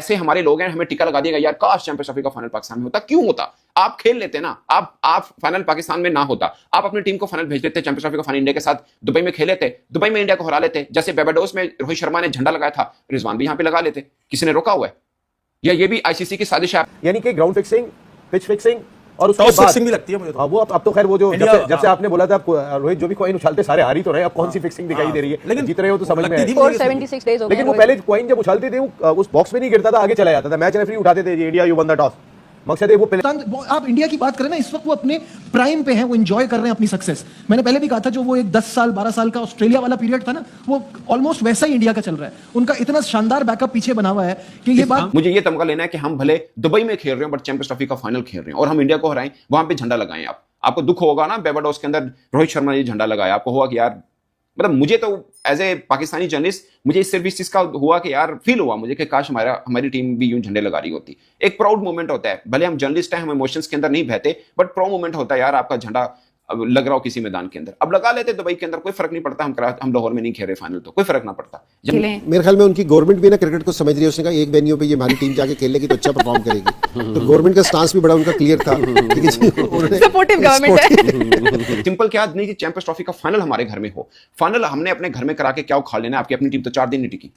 ऐसे हमारे लोग हैं, हमें टिका लगा दिएगा यार काश चैंपियंस ट्रॉफी का फाइनल पाकिस्तान में होता। क्यों होता? आप खेल लेते ना, आप फाइनल पाकिस्तान में ना होता, आप अपनी टीम को फाइनल भेज देते, चैंपियंस ट्रॉफी का फाइनल इंडिया के साथ दुबई में खेले थे, दुबई में इंडिया को हरा लेते, जैसे बेबाडोस में रोहित शर्मा ने झंडा लगाया था, रिजवान भी यहां पे लगा लेते। किसी ने रोका हुआ है? या ये भी आईसीसी की साजिश है? यानी कि ग्राउंड फिक्सिंग, पिच फिक्सिंग और उसके टॉस बाद फिक्सिंग भी लगती है मुझे तो। वो अब तो खैर वो जो जब से आपने बोला था रोहित जो भी कॉइन उछालते सारे हार ही तो रहे, अब कौन सी फिक्सिंग दिखाई दे रही है? लेकिन जीत रहे हो तो समझ में लगती थी आया। मुझे 476 days हो गए लेकिन वो रोहित। पहले कॉइन जब उछालते थे वो उस बॉक्स में नहीं गिरता था, आगे चला जाता था, मैच रेफरी उठाते थे, India you one the toss. मकसद है वो पहले आप इंडिया की बात करें ना, इस वक्त वो अपने प्राइम पे हैं, वो एंजॉय कर रहे हैं अपनी सक्सेस। मैंने पहले भी कहा था जो वो एक 10 साल 12 साल का ऑस्ट्रेलिया वाला पीरियड था ना, वो ऑलमोस्ट वैसा ही इंडिया का चल रहा है। उनका इतना शानदार बैकअप पीछे बना हुआ है कि ये बात मुझे ये तमगा लेना है कि हम भले दुबई में खेल रहे हैं बट चैंपियंस ट्रॉफी का फाइनल खेल रहे हैं और हम इंडिया को हराएं, वहां पे झंडा लगाएं। आपको दुख होगा ना, बेबाडोस के अंदर रोहित शर्मा ने झंडा लगाया, आपको हुआ कि यार, मतलब मुझे तो एज ए पाकिस्तानी जर्नलिस्ट मुझे सिर्फ इस चीज का हुआ कि यार फील हुआ मुझे कि काश हमारी टीम भी यूं झंडे लगा रही होती। एक प्राउड मोमेंट होता है, भले हम जर्नलिस्ट हैं, हम इमोशंस के अंदर नहीं बहते, बट प्राउड मोमेंट होता है यार, आपका झंडा लग रहा हो किसी मैदान के अंदर। अब लगा लेते दुबई के अंदर, कोई फर्क नहीं पड़ता, हम लाहौर में नहीं खेल रहे फाइनल, तो कोई फर्क ना पड़ता। मेरे ख्याल में उनकी गवर्नमेंट भी ना क्रिकेट को समझ रही है। उसने कहा एक वेन्यू पे ये हमारी टीम जाके खेल लेगी तो अच्छा परफॉर्म करेगी। तो गवर्नमेंट का स्टांस भी बड़ा उनका क्लियर था। सपोर्टिव गवर्नमेंट है। सिंपल क्या नहीं कि चैंपियंस ट्रॉफी का फाइनल हमारे घर में हो, फाइनल हमने अपने घर में करा के क्या उखाड़ लेना है? आपकी अपनी टीम तो 4 दिन नहीं टिकी।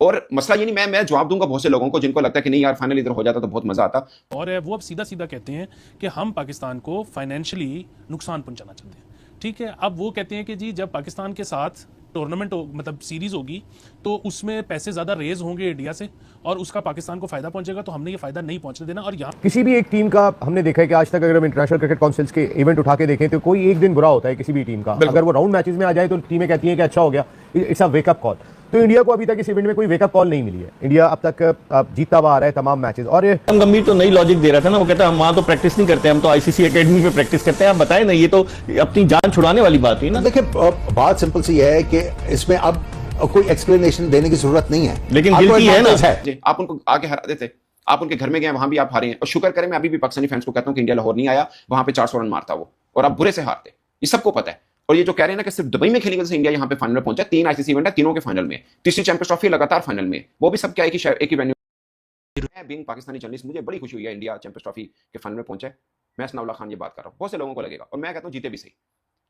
और मसला ये नहीं, मैं जवाब दूंगा बहुत से लोगों को जिनको लगता है कि नहीं यार फाइनल इधर हो जाता तो बहुत मजा आता। और वो अब सीधा सीधा कहते हैं कि हम पाकिस्तान को फाइनेंशियली नुकसान पहुंचाना चाहते हैं। ठीक है, अब वो कहते हैं कि जी जब पाकिस्तान के साथ टूर्नामेंट मतलब सीरीज होगी तो उसमें पैसे ज्यादा रेज होंगे इंडिया से और उसका पाकिस्तान को फायदा पहुंचेगा, तो हमने ये फायदा नहीं पहुंचने देना। और यहाँ किसी भी एक टीम का हमने देखा है कि आज तक अगर हम इंटरनेशनल क्रिकेट काउंसिल्स के इवेंट उठा के देखें तो कोई एक दिन बुरा होता है किसी भी टीम का। अगर वो राउंड मैचेस में आ जाए तो टीमें कहती हैं कि अच्छा हो गया, इट्स अ वेकअप कॉल। तो इंडिया को अभी तक इस इवेंट में कोई वेकअप कॉल नहीं मिली है। इंडिया अब तक जीतता हुआ आ रहा है तमाम मैचेस। और गंभीर तो नई लॉजिक दे रहा था ना, वो कहता है हम वहां तो प्रैक्टिस नहीं करते, हम तो आईसीसी एकेडमी पे प्रैक्टिस करते हैं। आप बताएं ना, ये तो अपनी जान छुड़ाने वाली बात है ना। देखिए बात सिंपल सी है कि इसमें अब कोई एक्सप्लेनेशन देने की जरूरत नहीं है, लेकिन गिल्टी है ना। आप उनको आगे हरा देते, आप उनके घर में गए, वहां भी आप हारे हैं। और शुक्र करें, मैं अभी भी पाकिस्तानी फैंस को कहता हूं कि इंडिया लाहौर नहीं आया, वहां पे 400 रन मारता वो, और आप बुरे से हारते। ये सबको पता है। और ये जो कह रहे हैं ना कि सिर्फ दुबई में खेलने की वजह से इंडिया यहाँ पे फाइनल में पहुंचा, 3 आईसीसी इवेंट है, तीनों के फाइनल में, तीसरी चैंपियंस ट्रॉफी लगातार फाइनल में, वो भी सब क्या है कि एक ही वेन्यू। मैं बीइंग पाकिस्तानी जर्नलिस्ट, मुझे बड़ी खुशी हुई है इंडिया चैंपियंस ट्रॉफी के फाइनल में पहुंचा है। मैं सनाउल्लाह खान ये बात कर रहा हूँ, बहुत से लोगों को लगेगा, और मैं कहता हूँ जीते भी सही।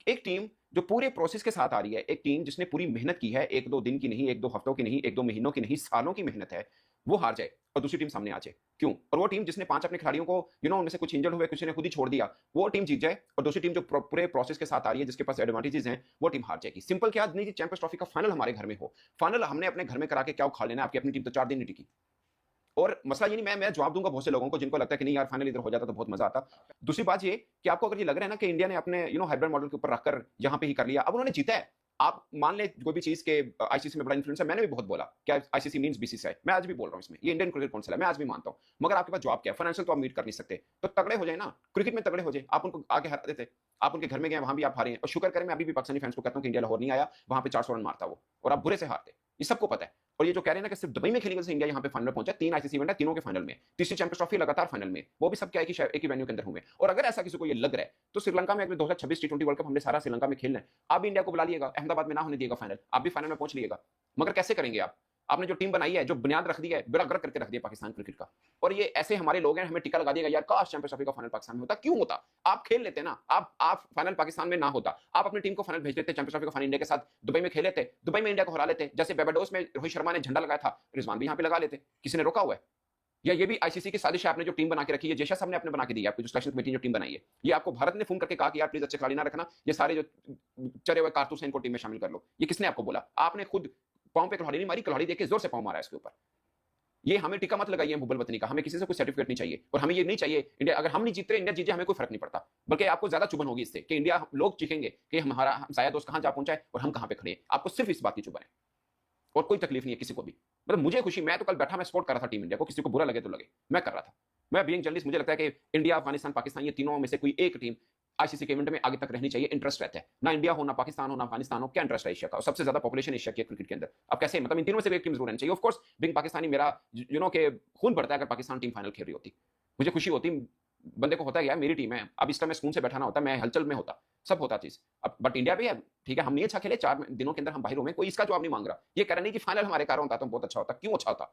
एक टीम जो पूरे प्रोसेस के साथ आ रही है, एक टीम जिसने पूरी मेहनत की है, 1-2 दिन की नहीं, 1-2 हफ्तों की नहीं, 1-2 महीनों की नहीं, सालों की मेहनत है, वो हार जाए और दूसरी टीम सामने आ जाए। क्यों? और वो टीम जिसने 5 अपने खिलाड़ियों को उनमें से कुछ इंजर्ड हुए, कुछ ने खुद ही छोड़ दिया, वो टीम जीत जाए, और दूसरी टीम जो पूरे प्रोसेस के साथ आ रही है, जिसके पास एडवांटेजेस हैं, वो टीम हार जाएगी। सिंपल क्या नहीं कि चैंपियंस ट्रॉफी का फाइनल हमारे घर में हो, फाइनल हमने अपने घर में करा के क्या उखाड़ लेना है? आपकी अपनी टीम तो 4 दिन नहीं टिकी। और मसला ये नहीं, मैं जवाब दूंगा बहुत से लोगों को जिनको लगता है कि नहीं यार फाइनल इधर हो जाता तो बहुत मजा आता। दूसरी बात ये कि आपको अगर ये लग रहा है ना कि इंडिया ने अपने हाइब्रिड मॉडल के ऊपर रखकर यहां पे ही कर लिया, अब उन्होंने जीता है। आप मान ले कोई भी चीज के आईसीसी में बड़ा इन्फ्लुएंस है, मैंने भी बहुत बोला क्या आईसीसी मींस बीसीसीआई, मैं आज भी बोल रहा हूं इसमें, ये इंडियन क्रिकेट काउंसिल है, मैं आज भी मानता हूं। मगर आपके पास जवाब क्या है? फाइनेंशियल तो आप मीट कर नहीं सकते, तो तगड़े हो जाए ना, क्रिकेट में तगड़े हो जाए। आप उनको आगे हरा देते, आप उनके घर में गए, वहां भी आप हारे हैं। और शुक्र करें, मैं अभी भी पाकिस्तानी फैंस को कहता हूं कि इंडिया लाहौर नहीं आया, वहां पे 400 रन मारता वो, और आप बुरे से हारते। ये सबको पता है। और ये जो कह रहे हैं ना कि सिर्फ दुबई में खेलने की वजह से इंडिया यहाँ पे फाइनल में पहुंचा, 3 आईसीसी इवेंट है, तीनों के फाइनल में, तीसरी चैंपियंस ट्रॉफी लगातार फाइनल में, वो भी सब क्या है कि एक ही वेन्यू के अंदर हुए। और अगर ऐसा किसी को ये लग रहा है तो श्रीलंका में अगले 2026 T20 वर्ल्ड कप हमने सारा श्रीलंका में खेलना है, आप भी इंडिया को बुला लिएगा, अहमदाबाद में ना होने दिएगा फाइनल, आप भी फाइनल में पहुंच लिएगा। मगर कैसे करेंगे आप? आपने जो टीम बनाई है, जो बुनियाद रख दी है, बेड़ा गर्क करके रख दिया पाकिस्तान क्रिकेट का। और ये ऐसे हमारे लोग हैं, हमें टिका लगा दिएगा यार काश चैंपियंस ट्रॉफी का फाइनल पाकिस्तान में होता। क्यों होता? आप खेल लेते ना, आप फाइनल पाकिस्तान में ना होता, आप अपनी टीम को फाइनल भेज देते, चैंपियंस ट्रॉफी का फाइनल इंडिया के साथ दुबई में खेले थे, दुबई में इंडिया को हरा लेते, जैसे बेबाडोस में रोहित शर्मा ने झंडा लगाया था, रिजवान भी यहां पे लगा लेते। किसी ने रोका हुआ है? या ये भी आईसीसी की साजिश है, आपने जो टीम बना के रखी है, जैसा साहब ने आपने बना के दी है, आपकी जो सिलेक्शन कमेटी ने जो टीम बनाई है, ये आपको भारत ने फोन करके कहा कि यार प्लीज अच्छे खिलाड़ी ना रखना, ये सारे जो चरे हुए कारतूस हैं इनको टीम में शामिल कर लो। ये किसने आपको बोला? आपने खुद पांव पे कुल्हाड़ी नहीं मारी, कुल्हाड़ी देके जोर से पांव मारा है इसके ऊपर। ये हमें टिका मत लगाइए मुगल वतनी का, हमें किसी से कोई सर्टिफिकेट नहीं चाहिए, और हमें ये नहीं चाहिए इंडिया, अगर हम नहीं जीतते इंडिया जीते, हमें कोई फर्क नहीं पड़ता, बल्कि आपको ज्यादा चुभन होगी इससे कि इंडिया, लोग चीखेंगे कि हमारा हमसाया दोस्त कहां जा पहुंचा है और हम कहां पे खड़े हैं। आपको सिर्फ इस बात की चुभन है और कोई तकलीफ नहीं है किसी को भी। मतलब मुझे खुशी, मैं तो कल बैठा, मैं सपोर्ट कर रहा था टीम इंडिया को, किसी को बुरा लगे तो लगे, मैं कर रहा था। मैं बीइंग जर्नलिस्ट, मुझे लगता है कि इंडिया, अफगानिस्तान, पाकिस्तान, ये तीनों में से कोई एक टीम आईसीसी के इवेंट में आगे तक रहनी चाहिए। इंटरेस्ट रहता है ना, इंडिया हो ना पाकिस्तान हो ना अफगानिस्तान हो, क्या इंटरेस्ट है एशिया का? और सबसे ज्यादा पॉपुलेशन एशिया की क्रिकेट के अंदर। अब कैसे, मतलब इन तीनों में से एक टीम जरूर रहनी चाहिए। ऑफ कोर्स बीइंग पाकिस्तानी, मेरा के खून बढ़ता है अगर पाकिस्तान टीम फाइनल खेल रही होती, मुझे खुशी होती, बंदे को होता है यार मेरी टीम है। अब इस टाइम मैं सुकून से बैठा ना होता, मैं हलचल में होता, सब होता चीज। अब बट इंडिया भी है, ठीक है, हम नहीं अच्छा खेले, 4 दिनों के अंदर हम बाहर हुए, कोई इसका जवाब नहीं मांग रहा। ये कह रहा नहीं कि फाइनल हमारे कारण होता तो बहुत अच्छा होता। क्यों अच्छा होता?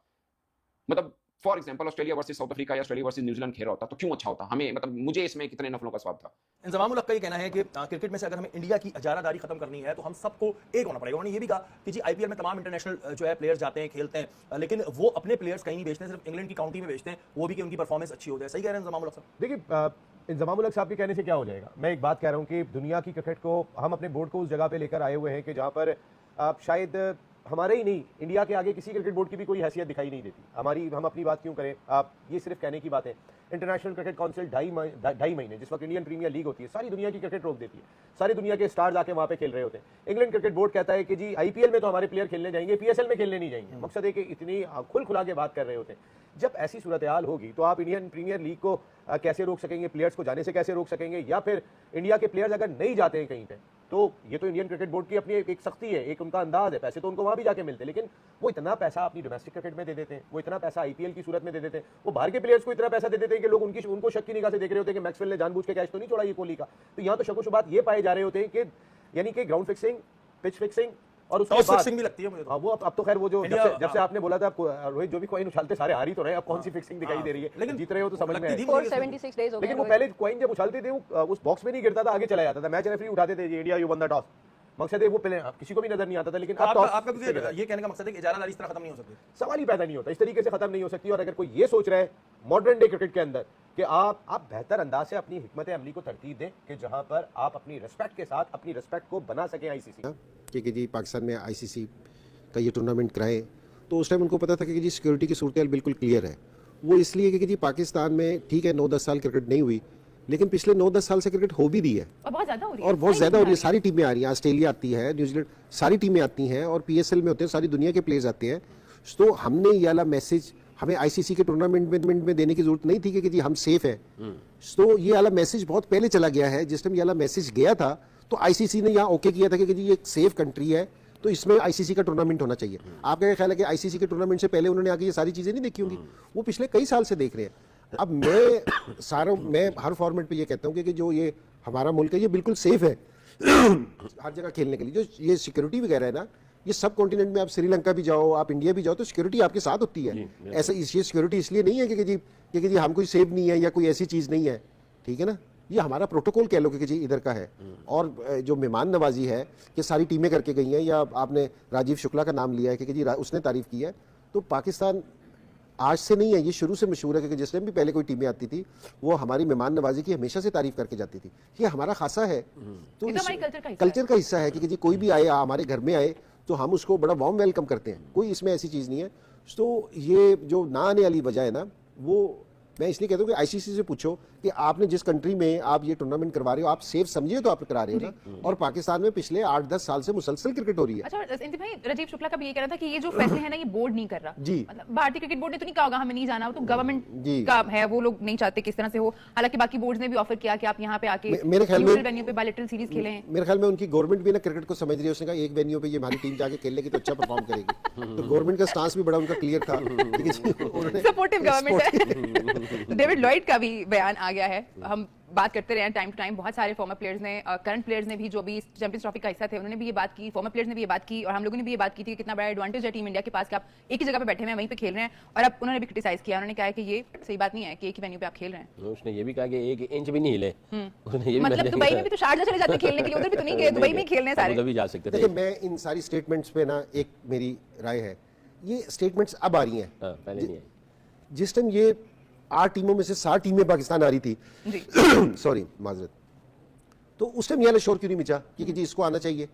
मतलब for example Australia versus south Africa या ऑस्ट्रेलिया वर्सेस न्यूजीलैंड खेल रहा होता तो क्यों अच्छा होता, हमें मतलब मुझे इसमें कितने नफलों का स्वाब था। इंजमाम उल हक का ये कहना है कि क्रिकेट में से अगर हमें इंडिया की इजारादारी खत्म करनी है तो हम सबको एक होना पड़ेगा। उन्होंने ये भी कहा कि जी आईपीएल में तमाम इंटरनेशनल जो है प्लेयर्स जाते हैं, खेलते हैं, लेकिन वो अपने प्लेयर्स कहीं नहीं बेचते हैं, सिर्फ इंग्लैंड की काउंटी में बेचते हैं, वो भी कि उनकी परफॉर्मेंस अच्छी हो जाए। सही कह रहे हैं इंजमाम उल हक साहब? देखिए, इंजमाम उल हक साहब के कहने से क्या हो जाएगा, मैं एक बात कह रहा हूं कि दुनिया की क्रिकेट को हम अपने बोर्ड को उस जगह पे लेकर आए हुए हैं कि जहां पर आप शायद हमारे ही नहीं, इंडिया के आगे किसी क्रिकेट बोर्ड की भी कोई हैसियत दिखाई नहीं देती हमारी। हम अपनी बात क्यों करें, आप ये सिर्फ कहने की बात है। इंटरनेशनल क्रिकेट काउंसिल ढाई महीने जिस वक्त इंडियन प्रीमियर लीग होती है, सारी दुनिया की क्रिकेट रोक देती है, सारी दुनिया के स्टार्स आके वहां पे खेल रहे होते हैं। इंग्लैंड क्रिकेट बोर्ड कहता है कि जी आईपीएल में तो हमारे प्लेयर खेलने जाएंगे, पीएसएल में खेलने नहीं जाएंगे। मकसद है कि इतनी खुल खुला के बात कर रहे होते हैं। जब ऐसी सूरत हाल होगी तो आप इंडियन प्रीमियर लीग को कैसे रोक सकेंगे, प्लेयर्स को जाने से कैसे रोक सकेंगे, या फिर इंडिया के प्लेयर्स अगर नहीं जाते हैं कहीं पे तो ये तो इंडियन क्रिकेट बोर्ड की अपनी एक सख्ती है, एक उनका अंदाज है। पैसे तो उनको वहां भी जाके मिलते हैं, लेकिन वो इतना पैसा अपनी डोमेस्टिक क्रिकेट में दे देते हैं, वो इतना पैसा आईपीएल की सूरत में दे देते हैं, वो बाहर के प्लेयर्स को इतना पैसा दे देते हैं कि लोग उनको शक की निगाह से देख रहे होते हैं कि मैक्सवेल ने जानबूझ के कैच तो नहीं छोड़ा ये कोहली का। तो यहाँ तो शक-ओ-शुबात ये पाए जा रहे होते हैं कि यानी कि ग्राउंड फिक्सिंग, पिच फिक्सिंग और उसके बाद फिक्सिंग भी लगती है मुझे तो। वो अब तो खैर वो जो जब से आपने बोला था रोहित, जो भी कॉइन उछालते सारे हार ही तो रहे, अब कौन सी फिक्सिंग दिखाई दे रही है, लेकिन जीत रहे हो तो समझ में 476 days हो गए। लेकिन वो पहले कॉइन जब उछालते थे वो उस बॉक्स में नहीं गिरता था, आगे चला जाता था। मैच रेफरी उठाते थे India you one the toss, मकसद है वो पहले किसी को भी नजर नहीं आता था। लेकिन अब आपका ये कहने का मकसद है कि इजारादारी इस तरह खत्म नहीं हो सकती, सवाल ही पैदा नहीं होता, इस तरीके से खत्म नहीं हो सकती। और अगर कोई ये सोच रहा है मॉडर्न डे क्रिकेट के अंदर कि आप बेहतर अंदाज से अपनी हिकमत अमली को तरतीब दें कि जहां पर आप अपनी रिस्पेक्ट के साथ अपनी रिस्पेक्ट को बना सकें आईसीसी कि जी पाकिस्तान में आईसीसी का ये टूर्नामेंट कराएं, तो उस टाइम उनको पता था कि जी सिक्योरिटी की सूरत बिल्कुल क्लियर है। वो इसलिए कि जी पाकिस्तान में ठीक है 9-10 साल क्रिकेट नहीं हुई, लेकिन पिछले 9-10 साल से क्रिकेट हो भी रही है और बहुत ज्यादा हो रही है, और बहुत ज्यादा हो रही है। सारी टीमें आ रही हैं, ऑस्ट्रेलिया आती है, न्यूजीलैंड, सारी टीमें आती हैं और पीएसएल में होते हैं, सारी दुनिया के प्लेयर्स आते हैं। तो हमने ये वाला मैसेज हमें आईसीसी के टूर्नामेंट में देने की जरूरत नहीं थी कि जी हम सेफ है। तो ये वाला मैसेज बहुत पहले चला गया है। जिस टाइम ये वाला मैसेज गया था तो आईसीसी ने यहाँ ओके किया था कि जी ये एक सेफ कंट्री है, तो इसमें आईसीसी का टूर्नामेंट होना चाहिए। आपका क्या ख्याल है कि आईसीसी के टूर्नामेंट से पहले उन्होंने आगे ये सारी चीजें नहीं देखी होंगी? वो पिछले कई साल से देख रहे हैं। अब मैं हर फॉर्मेट पे ये कहता हूँ कि जो ये हमारा मुल्क है ये बिल्कुल सेफ है हर जगह खेलने के लिए। जो ये सिक्योरिटी वगैरह है ना, ये सब कॉन्टिनेंट में आप श्रीलंका भी जाओ, आप इंडिया भी जाओ, तो सिक्योरिटी आपके साथ होती है। ऐसा ये सिक्योरिटी इसलिए नहीं है कि जी हम कोई सेफ नहीं है या कोई ऐसी चीज नहीं है, ठीक है ना। ये हमारा प्रोटोकॉल कह लो कि जी इधर का है। और जो मेहमान नवाजी है कि सारी टीमें करके गई हैं, या आपने राजीव शुक्ला का नाम लिया है कि जी उसने तारीफ की है, तो पाकिस्तान आज से नहीं है, ये शुरू से मशहूर है कि जिस टाइम भी पहले कोई टीमें आती थी वो हमारी मेहमान नवाजी की हमेशा से तारीफ करके जाती थी। ये हमारा खासा है, तो कल्चर का हिस्सा है कि जी कोई भी आए हमारे घर में आए तो हम उसको बड़ा वार्म वेलकम करते हैं। कोई इसमें ऐसी चीज़ नहीं है। तो ये जो ना आने वाली वजह है ना, वो मैं इसलिए कहता हूँ कि आईसीसी से पूछो कि आपने जिस कंट्री में आप ये टूर्नामेंट करवा रहे हो, आप सेफ समझिए तो आप करा रहे हो ना। और पाकिस्तान में पिछले 8-10 साल से मुसलसल क्रिकेट हो रही है। अच्छा इंद्र भाई, राजीव शुक्ला का भी ये कहना था कि ये जो फैसले है ना, ये बोर्ड नहीं कर रहा जी। मतलब भारतीय क्रिकेट बोर्ड ने तो नहीं कहा होगा हमें नहीं जाना, वो तो गवर्नमेंट का है, वो लोग नहीं चाहते किस तरह से हो। हालांकि बाकी बोर्ड ने भी ऑफर किया कि आप यहाँ पे आके मेरे ख्याल में वेन्यू पे बायलैटरल सीरीज खेले हैं। मेरे ख्याल में उनकी गवर्नमेंट भी ना क्रिकेट को समझ रही है। उसने कहा एक वेन्यू पे ये हमारी टीम जाके खेल लेगी तो अच्छा परफॉर्म करेगी। तो गवर्नमेंट का स्टांस भी बड़ा उनका क्लियर था। सपोर्टिव गवर्नमेंट है। डेविड लॉयड का भी बयान आ गया है। हम बात करते रहे हैं टाइम टू टाइम, बहुत सारे फॉर्मर प्लेयर्स ने, करंट प्लेयर्स ने भी जो भी चैंपियंस ट्रॉफी का हिस्सा थे उन्होंने भी ये बात की, फॉर्मर प्लेयर्स ने भी ये बात की, और हम लोगों ने भी ये बात की थी कि कितना बड़ा एडवांटेज है टीम इंडिया के पास कि आप एक ही जगह पे बैठे हुए हैं, वहीं पे खेल रहे हैं। और अब उन्होंने भी क्रिटिसाइज किया, उन्होंने कहा कि ये सही बात नहीं है कि एक ही वेन्यू पे आप खेल रहे हैं। उसने ये भी कहा कि 1 इंच भी नहीं हिले। मतलब दुबई में भी तो शारजा चले जाते खेलने के लिए, उधर भी तो नहीं गए, दुबई में ही खेल रहे हैं सारे। उधर भी जा सकते थे। देखिए मैं इन सारी स्टेटमेंट्स पे ना एक मेरी राय है, ये स्टेटमेंट्स अब आ रही हैं, पहले नहीं आई। जिस टाइम ये 8 टीमों में से 7 टीमें पाकिस्तान आ रही थी, सॉरी माजरत, तो उस टाइम ये शोर क्यों नहीं मचा कि जी इसको आना चाहिए।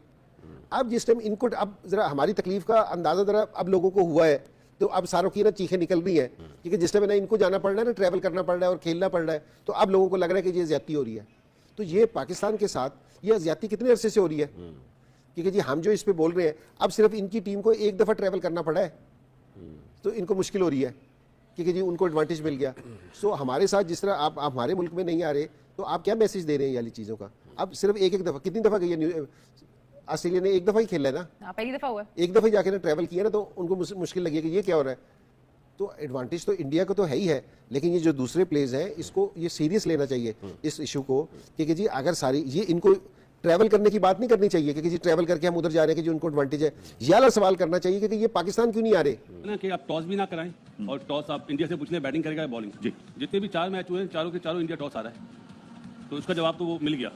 अब जिस टाइम इनको, अब जरा हमारी तकलीफ का अंदाजा जरा अब लोगों को हुआ है, तो अब सारों की ना चीखें निकल रही हैं क्योंकि जिस टाइम ना इनको जाना पड़ रहा है ना, ट्रैवल करना पड़ रहा है और खेलना पड़ रहा है, तो अब लोगों को लग रहा है कि ये ज्यादती हो रही है। तो ये पाकिस्तान के साथ ये ज्यादती कितने अरसे से हो रही है, क्योंकि जी हम जो इस पे बोल रहे हैं, अब सिर्फ इनकी टीम को एक दफा ट्रैवल करना पड़ा है तो इनको मुश्किल हो रही है क्योंकि जी उनको एडवांटेज मिल गया। सो हमारे साथ जिस तरह आप हमारे मुल्क में नहीं आ रहे, तो आप क्या मैसेज दे रहे हैं ये वाली चीज़ों का। अब सिर्फ एक दफ़ा, कितनी दफ़ा गई है ऑस्ट्रेलिया ने, एक दफ़ा ही खेला है ना, पहली दफ़ा हुआ, एक दफ़ा ही जाके ना ट्रैवल किया ना, तो उनको मुश्किल लगी कि ये क्या हो रहा है। तो एडवांटेज तो इंडिया को तो है ही है, लेकिन ये जो दूसरे प्लेयर्स हैं इसको ये सीरियस लेना चाहिए इस इशू को, क्योंकि जी अगर सारी ये इनको ट्रैवल करने की बात नहीं करनी चाहिए कि जी ट्रैवल करके हम उधर जा रहे हैं कि जी उनको एडवांटेज है। ये वाला सवाल करना चाहिए कि ये पाकिस्तान क्यों नहीं आ रहे ना, कि आप टॉस भी ना कराएं और टॉस आप इंडिया से पूछने बैटिंग करेगा या बॉलिंग। जी जितने भी 4 मैच हुए हैं चारों के चारों इंडिया टॉस आ रहा है, तो उसका जवाब तो वो मिल गया।